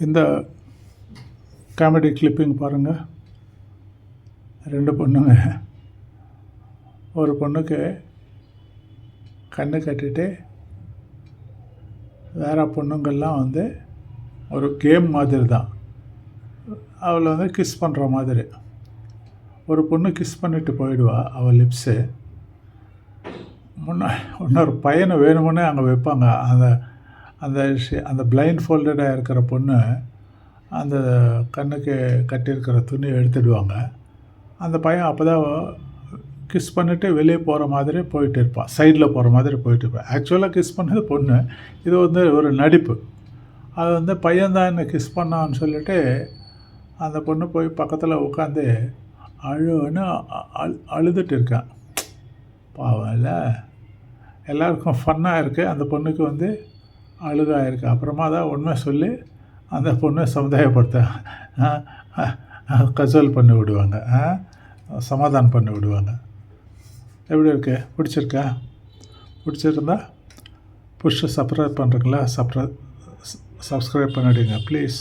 இந்த comedy clipping பாருங்கள். 2 பொண்ணுங்க, ஒரு பொண்ணுக்கு கண்ணு கட்டிட்டு வேறு பொண்ணுங்கள்லாம் வந்து ஒரு கேம் மாதிரி தான், அவளை வந்து கிஸ் பண்ணுற மாதிரி. ஒரு பொண்ணு கிஸ் பண்ணிவிட்டு போயிடுவா அவள் லிப்ஸு. இன்னொரு பையனை வேணுமுன்னே அங்கே வைப்பாங்க. அந்த அந்த அந்த பிளைண்ட் ஃபோல்டடாக இருக்கிற பொண்ணு அந்த கண்ணுக்கு கட்டியிருக்கிற துணியை எடுத்துடுவாங்க. அந்த பையன் அப்போ தான் கிஸ் பண்ணிவிட்டு வெளியே போகிற மாதிரி போயிட்டு இருப்பான், சைடில் போகிற மாதிரி போயிட்டு இருப்பான். ஆக்சுவலாக கிஸ் பண்ணது பொண்ணு, இது வந்து ஒரு நடிப்பு. அது வந்து பையன்தான் என்னை கிஸ் பண்ணான்னு சொல்லிட்டு அந்த பொண்ணு போய் பக்கத்தில் உட்காந்து அழுன்னு அழுதுட்டு இருக்கான். பாவம் இல்லை, எல்லாருக்கும் ஃபன்னாக இருக்குது, அந்த பொண்ணுக்கு வந்து அழுகாக இருக்குது. அப்புறமா தான் உண்மை சொல்லி அந்த பொண்ணை சமுதாயப்படுத்த கசோல் பண்ணி விடுவாங்க, சமாதானம் பண்ணி விடுவாங்க. எப்படி இருக்கு? பிடிச்சிருக்கா? பிடிச்சிருந்தா புஷ்ஷை சப்ஸ்கிரைப் பண்ணுறீங்களா? சப்ஸ்கிரைப் பண்ணிவிடுங்க ப்ளீஸ்.